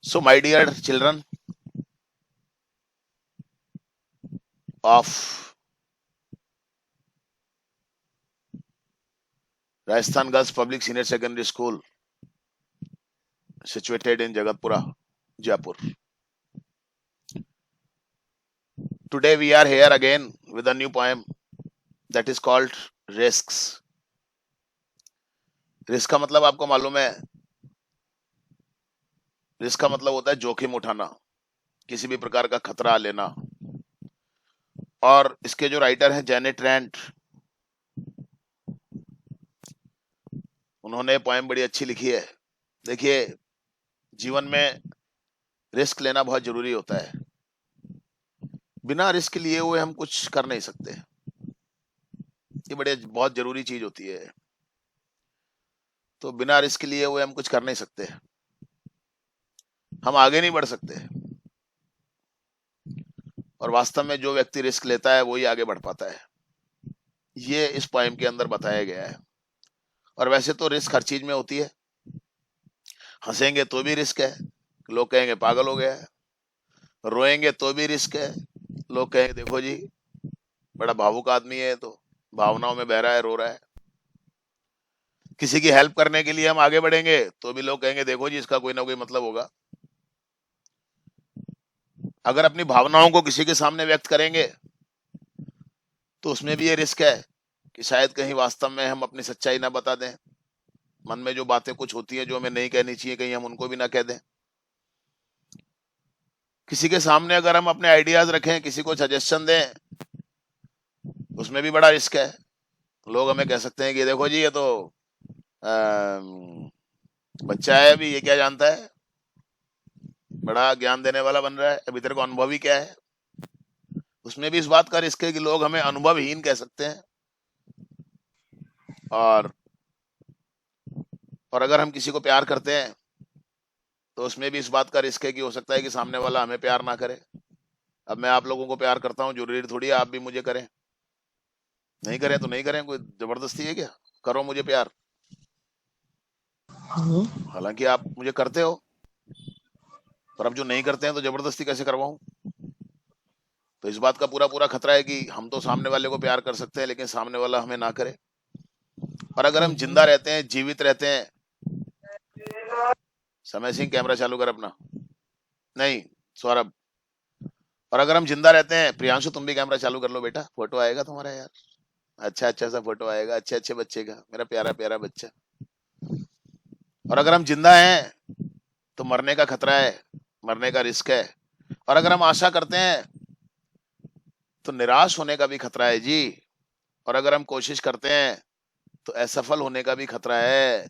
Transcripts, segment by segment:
So, my dear children of Rajasthan Girls Public Senior Secondary School, situated in Jagatpura, Jaipur. Today, we are here again with a new poem that is called Risks. Risk का मतलब आपको मालूम है? Risk का मतलब होता है जोखिम उठाना, किसी भी प्रकार का खतरा लेना। और इसके जो राइटर हैं जेनेट रैंट, उन्होंने पोएम बड़ी अच्छी लिखी है। देखिए, जीवन में रिस्क लेना बहुत जरूरी होता है। बिना रिस्क लिए हुए हम कुछ कर नहीं सकते। ये बड़े बहुत जरूरी चीज होती है। तो बिना रिस्क लिए हुए हम कुछ कर नहीं सकते, हम आगे नहीं बढ़ सकते। और वास्तव में जो व्यक्ति रिस्क लेता है वही आगे बढ़ पाता है। ये इस पोएम के अंदर बताया गया है। और वैसे तो रिस्क हर चीज में होती है। हंसेंगे तो भी रिस्क है, लोग कहेंगे पागल हो गया है। रोएंगे तो भी रिस्क है, लोग कहेंगे देखो जी बड़ा भावुक आदमी है, तो भावनाओं में बह रहा है, रो रहा है। किसी की हेल्प करने के लिए हम आगे बढ़ेंगे तो भी लोग कहेंगे देखो जी इसका कोई ना कोई मतलब होगा। अगर अपनी भावनाओं को किसी के सामने व्यक्त करेंगे तो उसमें भी ये रिस्क है कि शायद कहीं वास्तव में हम अपनी सच्चाई ना बता दें। मन में जो बातें कुछ होती हैं जो हमें नहीं कहनी चाहिए, कहीं हम उनको भी ना कह दें। किसी के सामने अगर हम अपने आइडियाज रखें, किसी को सजेशन दें, उसमें भी बड़ा रिस्क है। लोग हमें कह सकते हैं कि देखो जी ये तो अम, बच्चा है, अभी ये क्या जानता है, बड़ा ज्ञान देने वाला बन रहा है, अभी तेरे को अनुभव ही क्या है। उसमें भी इस बात का रिस्क है कि लोग हमें अनुभवहीन कह सकते हैं। और अगर हम किसी को प्यार करते हैं तो उसमें भी इस बात का रिस्क है कि हो सकता है कि सामने वाला हमें प्यार ना करे। अब मैं आप लोगों को प्यार करता हूँ, जरूरी थोड़ी है आप भी मुझे करें। नहीं करें तो नहीं करें, कोई जबरदस्ती है क्या? करो मुझे प्यार, हालांकि आप मुझे करते हो। पर अब जो नहीं करते हैं तो जबरदस्ती कैसे करवाऊं? तो इस बात का पूरा पूरा खतरा है कि हम तो सामने वाले को प्यार कर सकते हैं लेकिन सामने वाला हमें ना करे। और अगर हम जिंदा रहते हैं, जीवित रहते हैं, समय सिंह कैमरा चालू कर अपना, नहीं सौरभ, और अगर हम जिंदा रहते हैं, प्रियांशु तुम भी कैमरा चालू कर लो बेटा, फोटो आएगा तुम्हारा यार, अच्छा अच्छा सा फोटो आएगा अच्छे अच्छे बच्चे का, मेरा प्यारा प्यारा बच्चा। और अगर हम जिंदा हैं तो मरने का खतरा है, मरने का रिस्क है। और अगर हम आशा करते हैं तो निराश होने का भी खतरा है जी। और अगर हम कोशिश करते हैं तो असफल होने का भी खतरा है।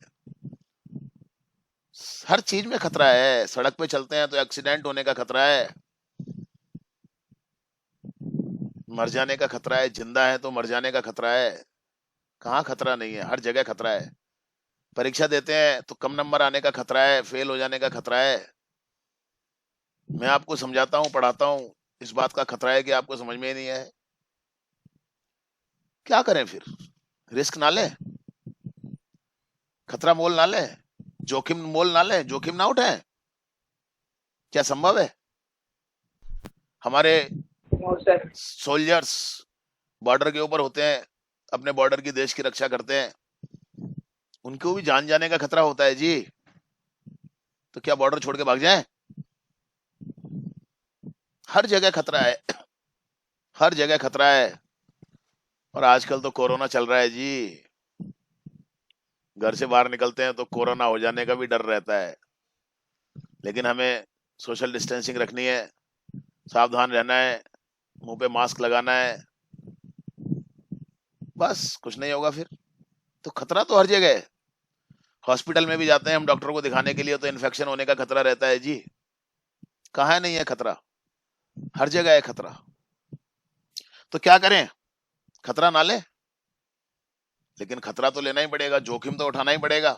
हर चीज में खतरा है। सड़क पे चलते हैं तो एक्सीडेंट होने का खतरा है, मर जाने का खतरा है। जिंदा है तो मर जाने का खतरा है। कहाँ खतरा नहीं है, हर जगह खतरा है। परीक्षा देते हैं तो कम नंबर आने का खतरा है, फेल हो जाने का खतरा है। मैं आपको समझाता हूँ, पढ़ाता हूँ, इस बात का खतरा है कि आपको समझ में ही नहीं है। क्या करें फिर? रिस्क ना ले, खतरा मोल ना ले, जोखिम मोल ना ले, जोखिम ना उठाए। क्या संभव है? हमारे सोल्जर्स बॉर्डर के ऊपर होते हैं, अपने बॉर्डर की, देश की रक्षा करते हैं, उनको भी जान जाने का खतरा होता है जी। तो क्या बॉर्डर छोड़ के भाग जाएं? हर जगह खतरा है, हर जगह खतरा है। और आजकल तो कोरोना चल रहा है जी। घर से बाहर निकलते हैं तो कोरोना हो जाने का भी डर रहता है। लेकिन हमें सोशल डिस्टेंसिंग रखनी है, सावधान रहना है, मुंह पे मास्क लगाना है, बस कुछ नहीं होगा फिर। तो खतरा तो हर जगह है। हॉस्पिटल में भी जाते हैं हम डॉक्टर को दिखाने के लिए तो इन्फेक्शन होने का खतरा रहता है जी। कहाँ नहीं है खतरा? हर जगह है खतरा। तो क्या करें? खतरा ना ले, लेकिन खतरा तो लेना ही पड़ेगा, जोखिम तो उठाना ही पड़ेगा।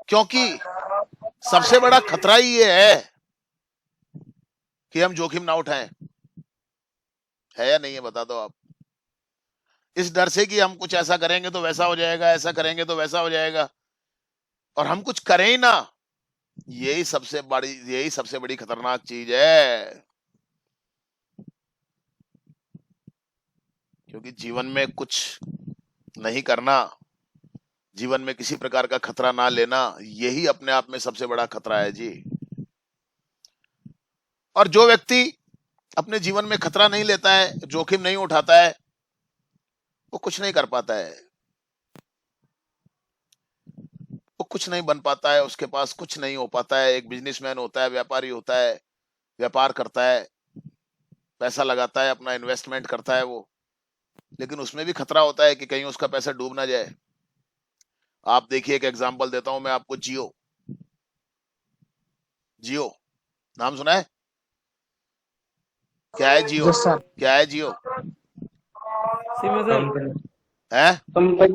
क्योंकि सबसे बड़ा खतरा ही ये है कि हम जोखिम ना उठाएं। है या नहीं है, बता दो आप। इस डर से कि हम कुछ ऐसा करेंगे तो वैसा हो जाएगा, ऐसा करेंगे तो वैसा हो जाएगा, और हम कुछ करें ही ना यही सबसे बड़ी खतरनाक चीज है। क्योंकि जीवन में कुछ नहीं करना, जीवन में किसी प्रकार का खतरा ना लेना, यही अपने आप में सबसे बड़ा खतरा है जी। और जो व्यक्ति अपने जीवन में खतरा नहीं लेता है, जोखिम नहीं उठाता है, वो कुछ नहीं कर पाता है, वो कुछ नहीं बन पाता है, उसके पास कुछ नहीं हो पाता है। एक बिजनेसमैन होता है, व्यापारी होता है, व्यापार करता है, पैसा लगाता है, अपना इन्वेस्टमेंट करता है वो, लेकिन उसमें भी खतरा होता है कि कहीं उसका पैसा डूब ना जाए। आप देखिए, एक एग्जांपल देता हूं मैं आपको, जियो। जियो नाम सुना है? क्या है जियो? Yes sir. क्या है जियो? सिम है सर। कंपनी है कंपनी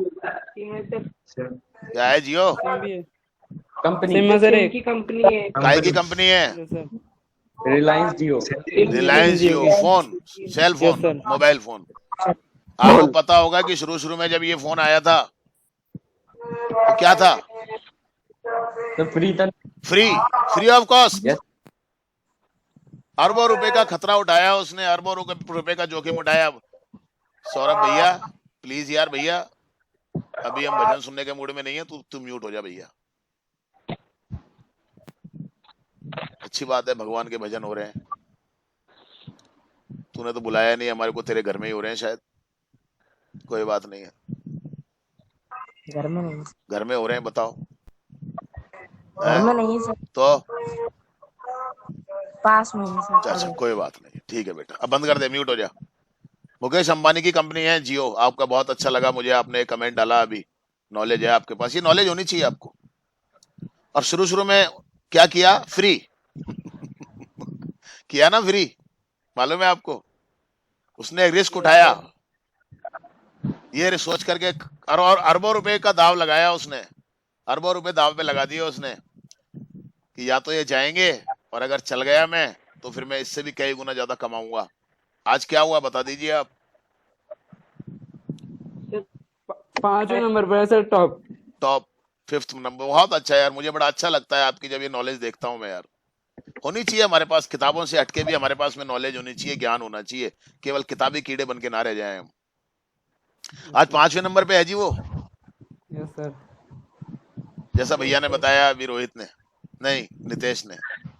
क्या है जियो? सिम भी है। कंपनी सिम है सर सिम एक। की कंपनी है। काय की कंपनी है? Yes sir. Reliance Jio. Reliance Jio. Phone, cell yes phone, sir. Mobile phone. आपको पता होगा कि शुरू शुरू में जब ये फोन आया था तो क्या था? तो फ्री था। Free, free of cost. Yes. अरबों रुपए का खतरा उठाया उसने, अरबों रुपए का जोखिम उठाया। सौरभ भैया प्लीज यार, भैया अभी हम भजन सुनने के मूड में नहीं है, तू म्यूट हो जा भैया। अच्छी बात है, भगवान के भजन हो रहे हैं। तूने तो बुलाया नहीं हमारे को, तेरे घर में ही हो रहे हैं शायद। कोई बात नहीं है, घर में नहीं, घर में हो रहे हैं, बताओ। घर में नहीं सर, तो पास में ही सर। अच्छा, कोई बात नहीं, ठीक है बेटा, अब बंद कर दे, म्यूट हो जा। मुकेश अंबानी की कंपनी है जियो। आपका बहुत अच्छा लगा मुझे, आपने एक कमेंट डाला अभी, नॉलेज है आपके पास, ये नॉलेज होनी चाहिए आपको। और शुरू शुरू में क्या किया? फ्री किया ना, फ्री, मालूम है आपको? उसने एक रिस्क उठाया, ये सोच करके, और अरबों रुपए का दाव लगाया उसने, अरबों रुपए दाव पे लगा दिए उसने कि या तो ये जाएंगे, और अगर चल गया मैं तो फिर मैं इससे भी कई गुना ज्यादा कमाऊंगा। आज क्या हुआ बता दीजिए आप। 5वें नंबर पर है sir, top. Top 5th number. बहुत अच्छा यार, मुझे बड़ा अच्छा लगता है आपकी जब ये नॉलेज देखता हूं मैं यार। होनी चाहिए हमारे पास, किताबों से हटके भी हमारे पास में नॉलेज होनी चाहिए, ज्ञान होना चाहिए, केवल किताबी कीड़े बन के ना रह जाए हम। आज 5वें नंबर पे है जी वो, यस सर। जैसा भैया ने बताया अभी, रोहित ने, नहीं नितेश ने,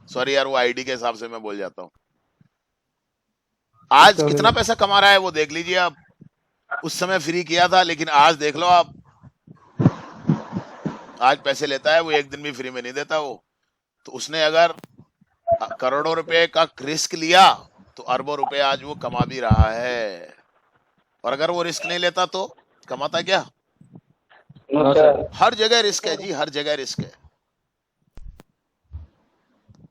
सॉरी यार, वो आईडी के हिसाब से मैं बोल जाता हूँ। आज कितना पैसा कमा रहा है वो देख लीजिए आप। उस समय फ्री किया था, लेकिन आज देख लो आप, आज पैसे लेता है वो, एक दिन भी फ्री में नहीं देता वो। तो उसने अगर करोड़ों रुपए का रिस्क लिया तो अरबों रुपए आज वो कमा भी रहा है। और अगर वो रिस्क नहीं लेता तो कमाता क्या? हर जगह रिस्क है जी, हर जगह रिस्क है।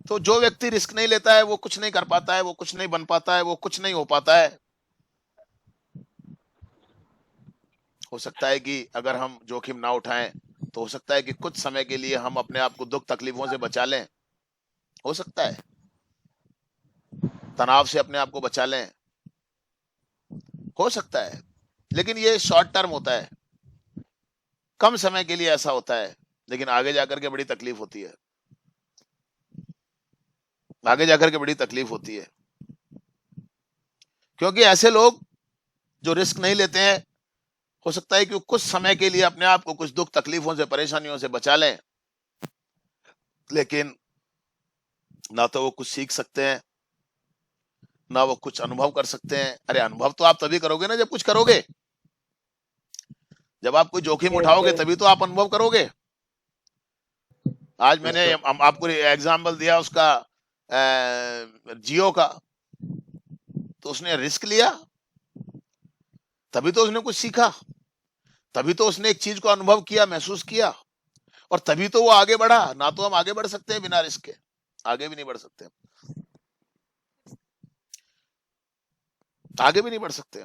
तो जो व्यक्ति रिस्क नहीं लेता है वो कुछ नहीं कर पाता है, वो कुछ नहीं बन पाता है, वो कुछ नहीं हो पाता है। हो सकता है कि अगर हम जोखिम ना उठाएं तो हो सकता है कि कुछ समय के लिए हम अपने आप को दुख तकलीफों से बचा लें, हो सकता है तनाव से अपने आप को बचा लें, हो सकता है, लेकिन ये शॉर्ट टर्म होता है, कम समय के लिए ऐसा होता है, लेकिन आगे जाकर के बड़ी तकलीफ होती है, आगे जाकर के बड़ी तकलीफ होती है। क्योंकि ऐसे लोग जो रिस्क नहीं लेते हैं, हो सकता है कि कुछ समय के लिए अपने आप को कुछ दुख तकलीफों से, परेशानियों से बचा लें, लेकिन ना तो वो कुछ सीख सकते हैं, ना वो कुछ अनुभव कर सकते हैं। अरे अनुभव तो आप तभी करोगे ना जब कुछ करोगे, जब आप कोई जोखिम उठाओगे तभी तो आप अनुभव करोगे। आज मैंने आपको एग्जाम्पल दिया उसका, जियो का, तो उसने रिस्क लिया, तभी तो उसने कुछ सीखा, तभी तो उसने एक चीज को अनुभव किया, महसूस किया, और तभी तो वो आगे बढ़ा। ना तो हम आगे बढ़ सकते हैं बिना रिस्क के, आगे भी नहीं बढ़ सकते, आगे भी नहीं बढ़ सकते।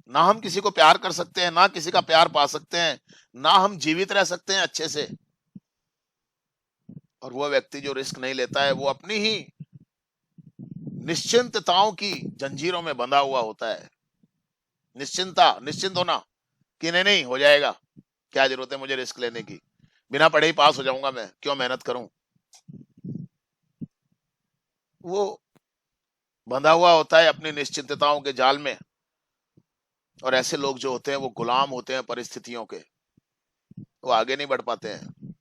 ना हम किसी को प्यार कर सकते हैं, ना किसी का प्यार पा सकते हैं, ना हम जीवित रह सकते हैं अच्छे से। और वो व्यक्ति जो रिस्क नहीं लेता है वो अपनी ही निश्चिंतताओं की जंजीरों में बंधा हुआ होता है। निश्चिंत होना कि नहीं नहीं हो जाएगा, क्या जरूरत है मुझे रिस्क लेने की, बिना पढ़े ही पास हो जाऊंगा मैं, क्यों मेहनत करूं। वो बंधा हुआ होता है अपनी निश्चिंतताओं के जाल में, और ऐसे लोग जो होते हैं वो गुलाम होते हैं परिस्थितियों के, वो आगे नहीं बढ़ पाते हैं,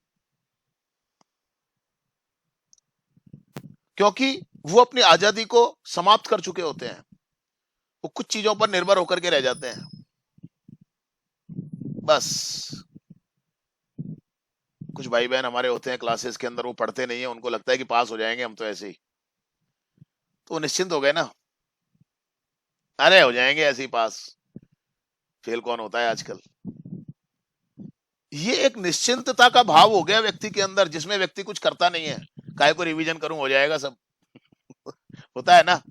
क्योंकि वो अपनी आजादी को समाप्त कर चुके होते हैं। वो कुछ चीजों पर निर्भर होकर के रह जाते हैं बस। कुछ भाई बहन हमारे होते हैं क्लासेस के अंदर, वो पढ़ते नहीं है, उनको लगता है कि पास हो जाएंगे हम तो ऐसे ही, तो वो निश्चिंत हो गए ना, अरे हो जाएंगे ऐसे ही पास, फेल कौन होता है आजकल। ये एक निश्चिंतता का भाव हो गया व्यक्ति के अंदर, जिसमें व्यक्ति कुछ करता नहीं है, काहे को रिवीजन करूं, हो जाएगा सब। होता है ना,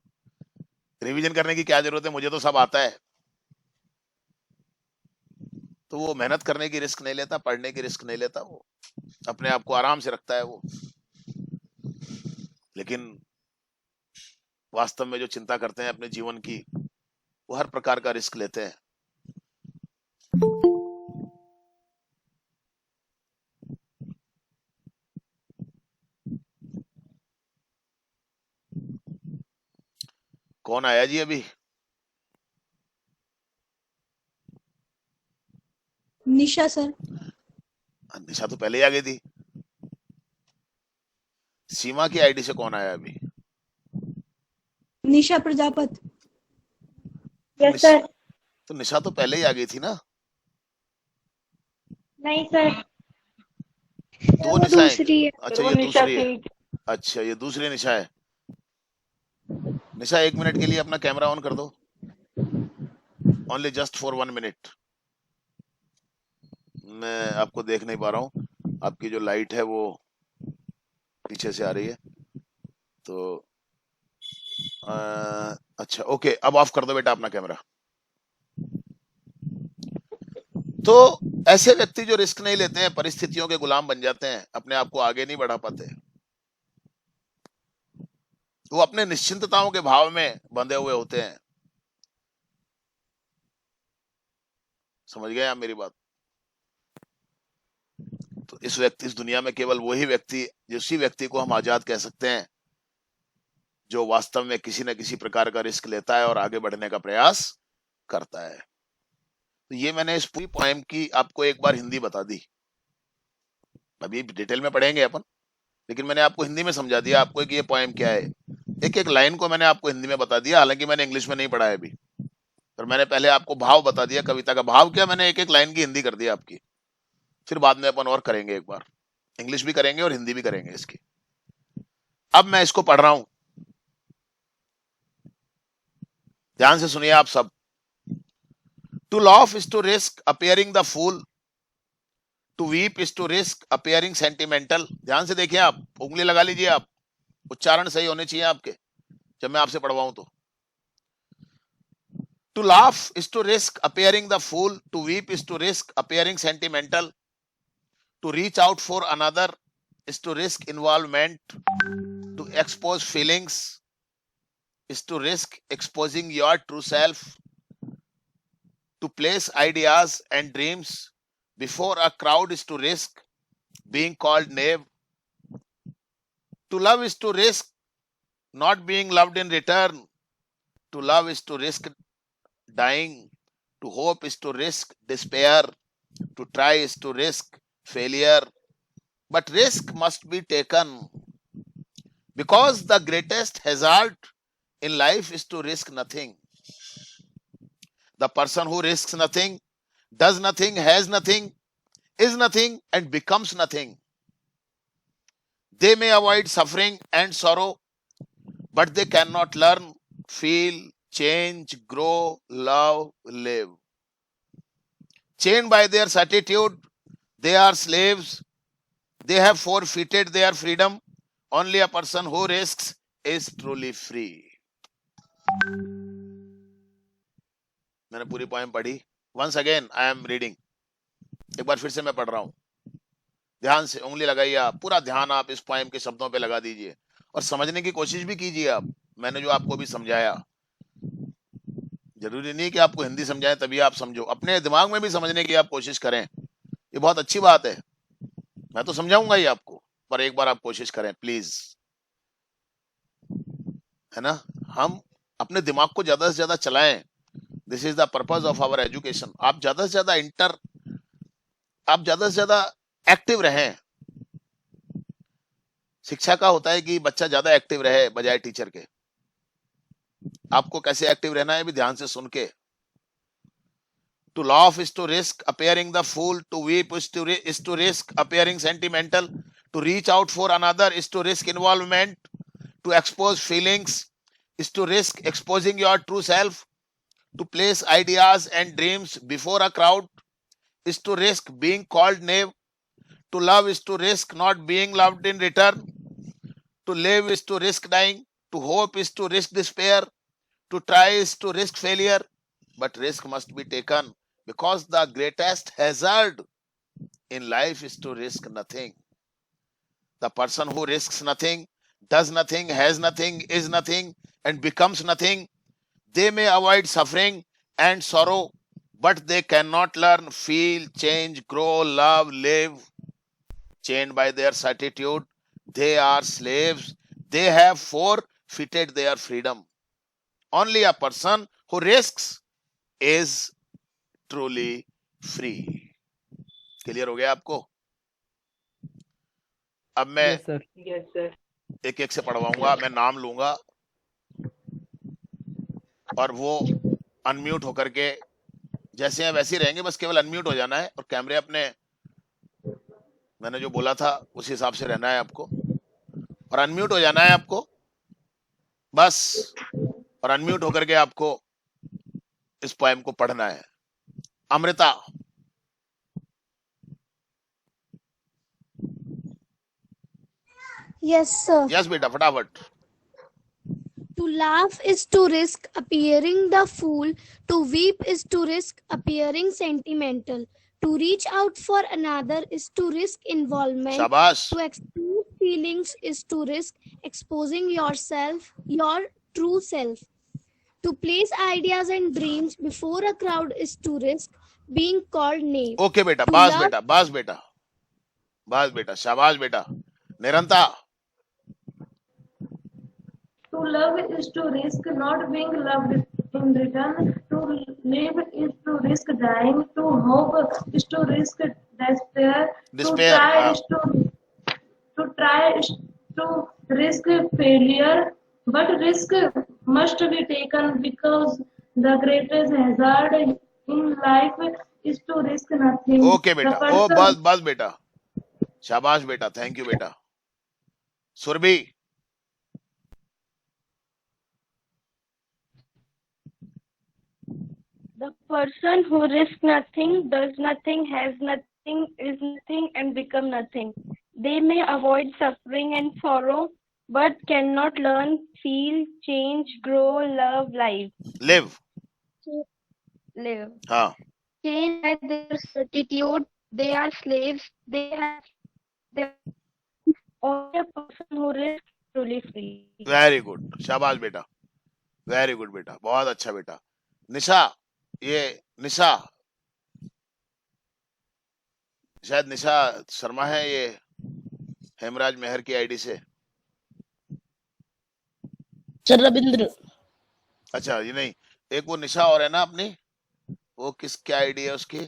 रिवीजन करने की क्या जरूरत है, मुझे तो सब आता है। तो वो मेहनत करने की रिस्क नहीं लेता, पढ़ने की रिस्क नहीं लेता, वो अपने आप को आराम से रखता है वो। लेकिन वास्तव में जो चिंता करते हैं अपने जीवन की, वो हर प्रकार का रिस्क लेते हैं। कौन आया जी अभी? निशा सर। निशा तो पहले ही आ गई थी। सीमा की आईडी से कौन आया अभी? निशा प्रजापति। Yes sir. तो निशा तो पहले ही आ गई थी ना? नहीं सर, दो वो निशा दूसरी है। अच्छा, वो ये निशा दूसरी है। थी। अच्छा, ये दूसरी निशा है। निशा 1 मिनट के लिए अपना कैमरा ऑन कर दो, ओनली जस्ट फॉर 1 मिनट। मैं आपको देख नहीं पा रहा हूँ, आपकी जो लाइट है वो पीछे से आ रही है, तो अच्छा ओके, अब ऑफ कर दो बेटा अपना कैमरा। तो ऐसे व्यक्ति जो रिस्क नहीं लेते हैं, परिस्थितियों के गुलाम बन जाते हैं, अपने आप को आगे नहीं बढ़ा पाते, वो अपने निश्चिंतताओं के भाव में बंधे हुए होते हैं। समझ गए आप मेरी बात? तो इस दुनिया में केवल वही व्यक्ति, उसी व्यक्ति को हम आजाद कह सकते हैं जो वास्तव में किसी न किसी प्रकार का रिस्क लेता है और आगे बढ़ने का प्रयास करता है। तो ये मैंने इस पूरी पोएम की आपको एक बार हिंदी बता दी, अभी डिटेल में पढ़ेंगे अपन, लेकिन मैंने आपको हिंदी में समझा दिया आपको कि ये पोएम क्या है। एक एक लाइन को मैंने आपको हिंदी में बता दिया, हालांकि मैंने इंग्लिश में नहीं पढ़ा है अभी, पर मैंने पहले आपको भाव बता दिया, कविता का भाव क्या, मैंने एक एक लाइन की हिंदी कर दी आपकी। फिर बाद में अपन और करेंगे, एक बार इंग्लिश भी करेंगे और हिंदी भी करेंगे इसकी। अब मैं इसको पढ़ रहा हूं, ध्यान से सुनिए आप सब। To laugh is to risk appearing the fool, to weep is to risk appearing sentimental। ध्यान से देखिए आप, उंगली लगा लीजिए आप, उच्चारण सही होने चाहिए आपके जब मैं आपसे पढ़वाऊं तो। To laugh is to risk appearing the fool, to weep is to risk appearing sentimental, to reach out for another is to risk involvement, to expose feelings is to risk exposing your true self, to place ideas and dreams before a crowd is to risk being called knave, to love is to risk not being loved in return, to love is to risk dying, to hope is to risk despair, to try is to risk failure, but risk must be taken, because the greatest hazard in life is to risk nothing. The person who risks nothing, does nothing, has nothing, is nothing, and becomes nothing. They may avoid suffering and sorrow, but they cannot learn, feel, change, grow, love, live. Chained by their certitude, they are slaves. They have forfeited their freedom. Only a person who risks is truly free. मैंने पूरी poem पढ़ी। Once again I am reading, एक बार फिर से मैं पढ़ रहा हूं, ध्यान से उंगली लगाइए आप, पूरा ध्यान आप इस पोएम के शब्दों पे लगा दीजिए और समझने की कोशिश भी कीजिए आप। मैंने जो आपको भी समझाया, जरूरी नहीं कि आपको हिंदी समझाए तभी आप समझो, अपने दिमाग में भी समझने की आप कोशिश करें, ये बहुत अच्छी बात है। मैं तो समझाऊंगा ही आपको, पर एक बार आप कोशिश करें प्लीज, है ना। हम अपने दिमाग को ज्यादा से ज्यादा चलाएं, this is the purpose of our education. आप ज्यादा से ज्यादा आप ज्यादा से ज्यादा एक्टिव रहें। शिक्षा का होता है कि बच्चा ज्यादा एक्टिव रहे बजाय टीचर के। आपको कैसे एक्टिव रहना है भी ध्यान से सुन के। To laugh is to risk appearing the fool. To weep is to risk appearing sentimental. To reach out for another is to risk involvement. To expose feelings is to risk exposing your true self. To place ideas and dreams before a crowd is to risk being called knave. To love is to risk not being loved in return. To live is to risk dying. To hope is to risk despair. To try is to risk failure. But risk must be taken, because the greatest hazard in life is to risk nothing. The person who risks nothing, does nothing, has nothing, is nothing, and becomes nothing, they may avoid suffering and sorrow, but they cannot learn, feel, change, grow, love, live. Chained by their certitude, they are slaves. They have forfeited their freedom. Only a person who risks is truly free. Clear हो गया आपको? अब मैं yes sir. Yes sir. एक एक से पढ़वाऊंगा। मैं नाम लूंगा और वो अनम्यूट होकर के जैसे हैं वैसे ही रहेंगे, बस केवल अनम्यूट हो जाना है और कैमरे अपने मैंने जो बोला था उस हिसाब से रहना है आपको, और अनम्यूट हो जाना है आपको बस, और अनम्यूट होकर के आपको इस पोएम को पढ़ना है। अमृता। Yes, sir. यस बेटा फटाफट। To laugh is to risk appearing the fool. To weep is to risk appearing sentimental. To reach out for another is to risk involvement. शाबाश। To express feelings is to risk exposing yourself, your true self. To place ideas and dreams before a crowd is to risk being called knave. Okay बेटा, To बस love- बेटा, बस बेटा, बस बेटा, शाबाश बेटा। निरंता। To love is to risk not being loved in return. To live is to risk dying. To hope is to risk despair. Despair, हाँ। To try is to risk failure. But risk must be taken, because the greatest hazard in life is to risk nothing. Okay बेटा, The O person- बस बस बेटा, शाबाश बेटा, thank you बेटा। Surabhi. The person who risks nothing, does nothing, has nothing, is nothing, and become nothing. They may avoid suffering and sorrow, but cannot learn, feel, change, grow, love, live. live. हाँ। Chained by their certitude, they are slaves. They have only a person who risks truly free. Very good, शाबाश बेटा, very good बेटा, बहुत अच्छा बेटा। निशा, ये निशा, शायद निशा शर्मा है ये हेमराज मेहर की आईडी से। सर रविंद्र। अच्छा ये नहीं, एक वो निशा और है ना अपनी, वो किस क्या आईडी है उसकी?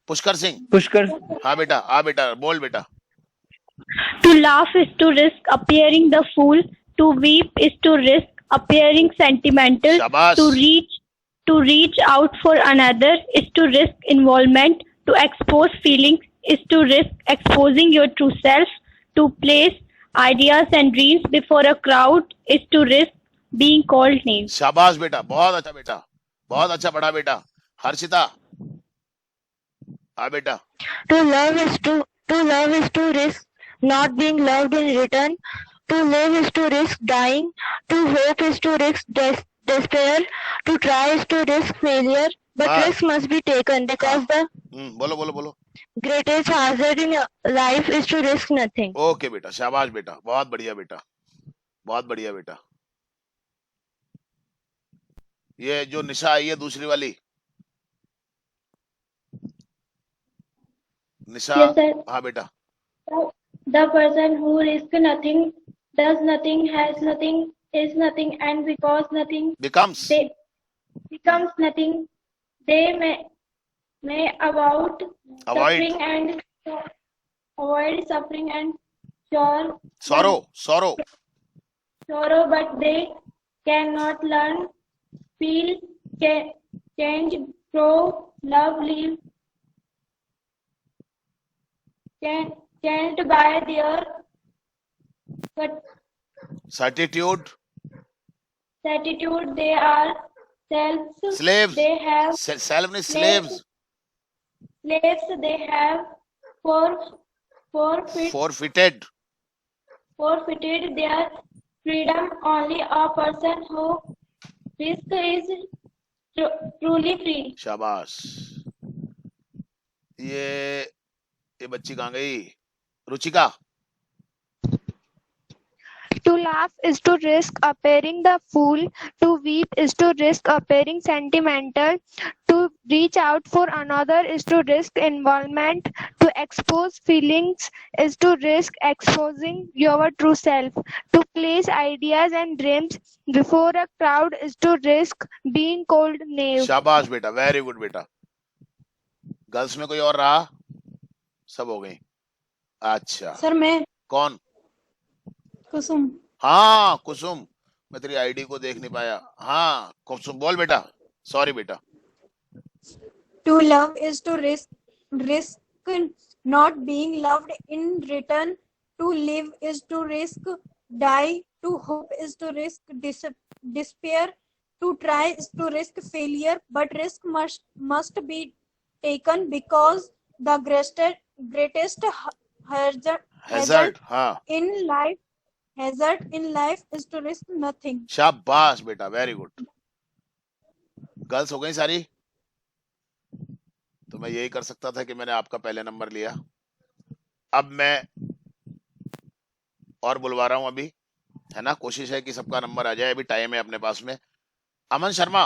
पुष्कर सिंह। पुष्कर। हाँ बेटा, हाँ बेटा, बोल बेटा। To laugh is to risk appearing the fool. To weep is to risk appearing sentimental. शाबाश। To reach out for another is to risk involvement. To expose feelings is to risk exposing your true self. To place ideas and dreams before a crowd is to risk being called names. शाबाश बेटा, बहुत अच्छा बेटा, बहुत अच्छा पढ़ा बेटा। हर्षिता। हाँ बेटा। To love is to risk not being loved in return. To live is to risk dying. To hope is to risk despair. To try is to risk failure. But हाँ। risk must be taken, because the बोलो बोलो बोलो। greatest hazard in life is to risk nothing. Okay बेटा, शाबाश बेटा, बहुत बढ़िया बेटा, बहुत बढ़िया बेटा। ये जो निशा आई है दूसरी वाली निशा। Yes, sir. हाँ बेटा। The person who risks nothing, does nothing, has nothing, is nothing, and because nothing, becomes they becomes nothing. They may avoid avoid suffering and sure sorrow sorrow, but they cannot learn, feel, change, grow, love, live, changed by their certitude attitude. They are selves. slaves They have self means slaves slaves. They have forfeited their freedom. Only a person who risks is truly free. शाबाश ये बच्ची कहाँ गई Ruchika To laugh is to risk appearing the fool. To weep is to risk appearing sentimental. To reach out for another is to risk involvement. To expose feelings is to risk exposing your true self. To place ideas and dreams before a crowd is to risk being called naive. शाबाश बेटा very good बेटा girls में कोई और रहा सब हो गई अच्छा सर मैं कौन कुसुम हाँ कुसुम मैं तेरी आईडी को देख नहीं पाया हाँ कुसुम बोल बेटा सॉरी बेटा To love is to risk not being loved in return. To live is to risk die. To hope is to risk despair. To try is to risk failure. But risk must be taken because the greatest hazard हाँ in life is to risk nothing. शाबाश बेटा very good girls हो गई सारी तो मैं यही कर सकता था कि मैंने आपका पहले नंबर लिया अब मैं और बुलवा रहा हूं अभी है ना कोशिश है कि सबका नंबर आ जाए अभी टाइम है अपने पास में अमन Sharma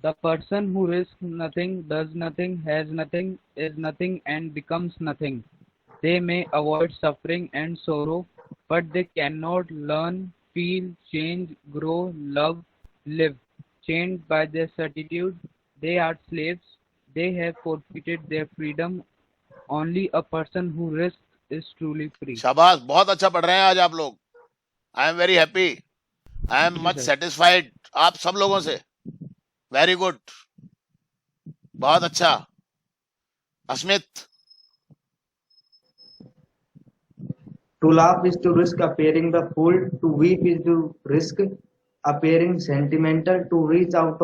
The person who risks nothing, does nothing, has nothing, is nothing, and becomes nothing. They may avoid suffering and sorrow, but they cannot learn, feel, change, grow, love, live. Chained by their certitude, they are slaves. They have forfeited their freedom. Only a person who risks is truly free. शाबाश बहुत अच्छा पढ़ रहे हैं आज आप लोग I am very happy I am much satisfied आप सब लोगों से वेरी गुड बहुत अच्छा Asmit To laugh is to risk appearing the fool. To weep is to risk appearing sentimental. To reach out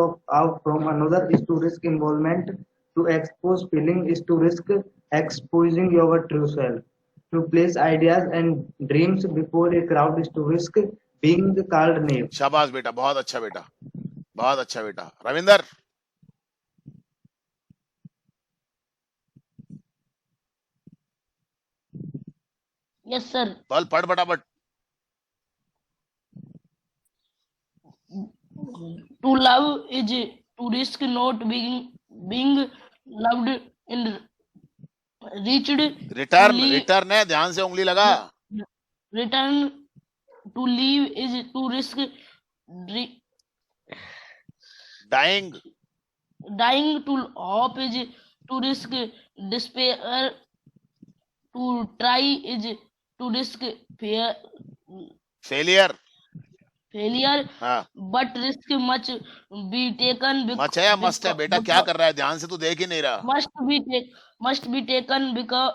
from another is to risk involvement. To expose feeling is to risk exposing your true self. To place ideas and dreams before a crowd is to risk being called naive. शाबाश बेटा बहुत अच्छा बेटा Ravinder Yes, sir. बोल पढ़ फटाफट To love is to risk not being loved in reached. Return है ध्यान से उंगली लगा Return. To leave is to risk dying dying. To hope is to risk despair. To try is to risk failure failure. हाँ But risk must be taken. Much है या must है बेटा क्या कर रहा है ध्यान से तू देख ही नहीं रहा must be taken because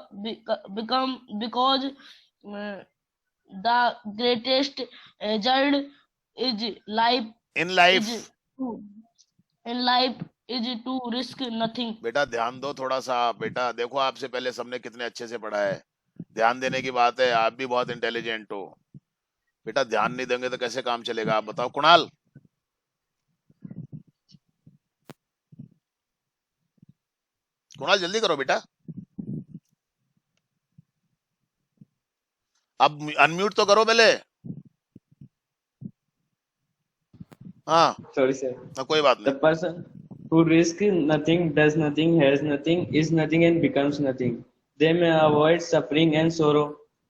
the greatest hazard is life. In life In life is to risk nothing. बेटा ध्यान दो थोड़ा सा बेटा देखो आपसे पहले सबने कितने अच्छे से पढ़ा है ध्यान देने की बात है आप भी बहुत इंटेलिजेंट हो बेटा ध्यान नहीं देंगे तो कैसे काम चलेगा आप बताओ कुणाल जल्दी करो बेटा अब अनम्यूट तो करो पहले हाँ Sorry, sir. कोई बात The नहीं person who risk nothing, does nothing, has nothing, is nothing, and becomes nothing. They may avoid suffering and sorrow,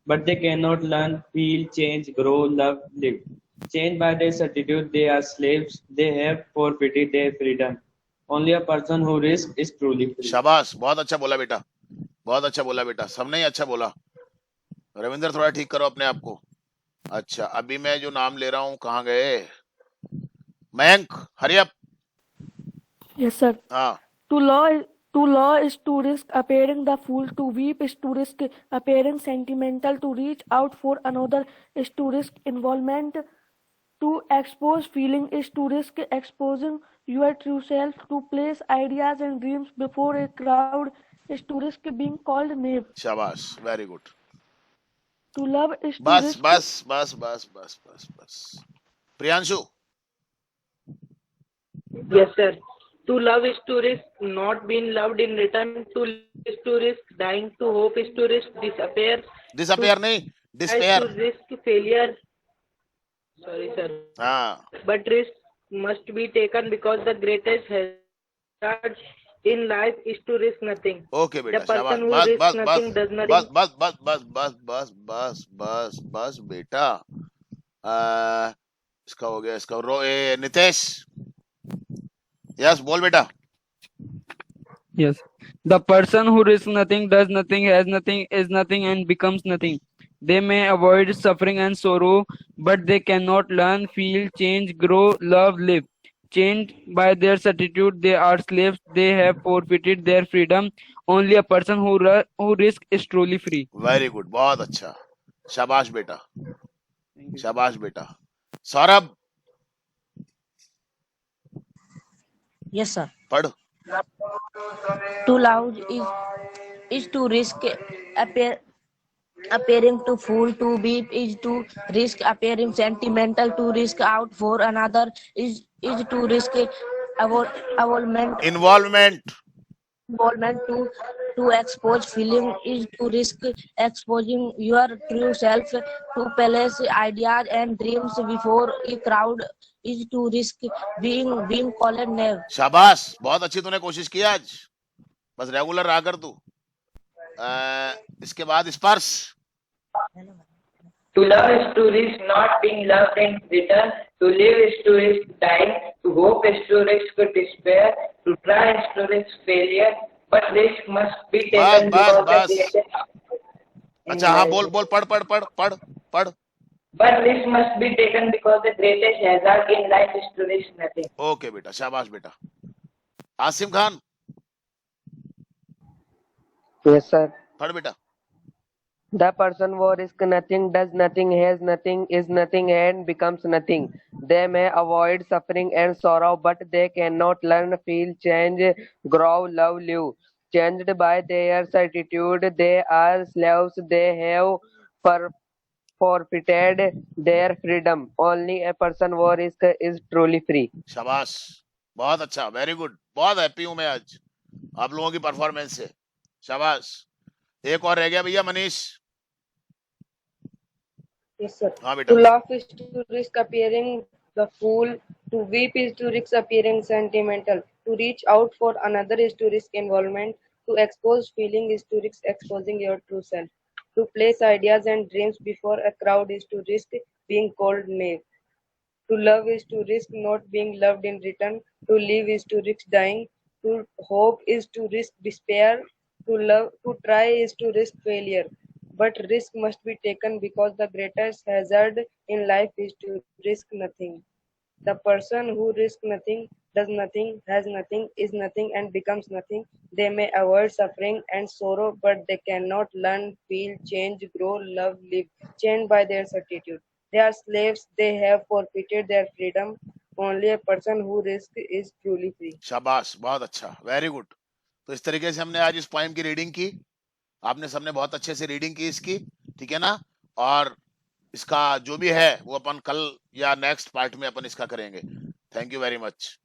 but they cannot learn, feel, change, grow, love, live. Changed by their attitude, they are slaves. They have forfeited their freedom. Only a person who risks is truly free. शाबाश, बहुत अच्छा बोला बेटा, बहुत अच्छा बोला बेटा, सबने ही अच्छा बोला। रविंद्र थोड़ा ठीक करो अपने आप को। अच्छा, अभी मैं जो नाम ले रहा हूँ, कहाँ गए? Mayank, hurry up. Yes, sir. हाँ, To law is to risk appearing the fool. To weep is to risk appearing sentimental. To reach out for another is to risk involvement. To expose feeling is to risk exposing your true self. To place ideas and dreams before a crowd is to risk being called knave. शाबाश, very good. To love is to बस risk. बस बस बस बस बस बस। Priyanshu, Yes, sir. To love is to risk not being loved in return. To live is to risk dying. To hope is to risk disappear. Disappear नहीं, To despair. risk failure. Sorry, sir. हाँ, But risk must be taken because the greatest hazard in life is to risk nothing. Okay बेटा, The person शाबाश। who बस risks बस nothing बस does बस nothing. बस बस बस बस बस बस बस बस बेटा। इसका हो गया, इसका नितेश, यस बोल बेटा। Yes. The person who risks nothing, does nothing, has nothing, is nothing, and becomes nothing. They may avoid suffering and sorrow, but they cannot learn, feel, change, grow, love, live. Chained by their attitude, they are slaves. They have forfeited their freedom. Only a person who risks is truly free. Very good, बहुत अच्छा, शाबाश बेटा, शाबाश बेटा। Saurabh, Yes, sir. पढ़। To love is to risk appearing to fool. To weep is to risk appearing sentimental. To risk out for another is to risk involvement. Involvement. To expose feeling is to risk exposing your true self. To place ideas and dreams before a crowd is to risk being called knave. शाबाश, बहुत अच्छी तूने कोशिश की आज, बस regular रहा कर तू। इसके बाद स्पर्श। To love is to risk not being loved in return. To live is to risk dying. To hope is to risk despair. To try is to risk failure. But risk must be taken because the greatest. अच्छा, हाँ बोल बोल, पढ़ पढ़ पढ़ पढ़ पढ़। But risk must be taken because the greatest hazard in life is to risk nothing. Okay बेटा, शाबाश बेटा। Asim Khan, Yes, sir. पढ़ बेटा। The person who risks nothing, does nothing, has nothing, is nothing, and becomes nothing. They may avoid suffering and sorrow, but they cannot learn, feel, change, grow, love, live. Changed by their attitude, they are slaves. They have forfeited their freedom. Only a person who risks is truly free. शाबाश, बहुत अच्छा, very good. बहुत happy हूं मैं आज आप लोगों की परफॉर्मेंस से, शाबाश। एक और रह गया भैया, मनीष। Yes, sir. हाँ बेटा। To laugh is to risk appearing the fool. To weep is to risk appearing sentimental. To reach out for another is to risk involvement. To expose feeling is to risk exposing your true self. To place ideas and dreams before a crowd is to risk being called knave. To love is to risk not being loved in return. To live is to risk dying. To hope is to risk despair. To try is to risk failure. But risk must be taken because the greatest hazard in life is to risk nothing. The person who risks nothing, does nothing, has nothing, is nothing, and becomes nothing. They may avoid suffering and sorrow, but they cannot learn, feel, change, grow, love, live, chained by their attitude. They are slaves. They have forfeited their freedom. Only a person who risks is truly free. शाबाश, बहुत अच्छा, very good. तो इस तरीके से हमने आज इस पोएम की रीडिंग की। आपने सबने बहुत अच्छे से रीडिंग की इसकी, ठीक है ना। और इसका जो भी है वो अपन कल या नेक्स्ट पार्ट में अपन इसका करेंगे। Thank you very much.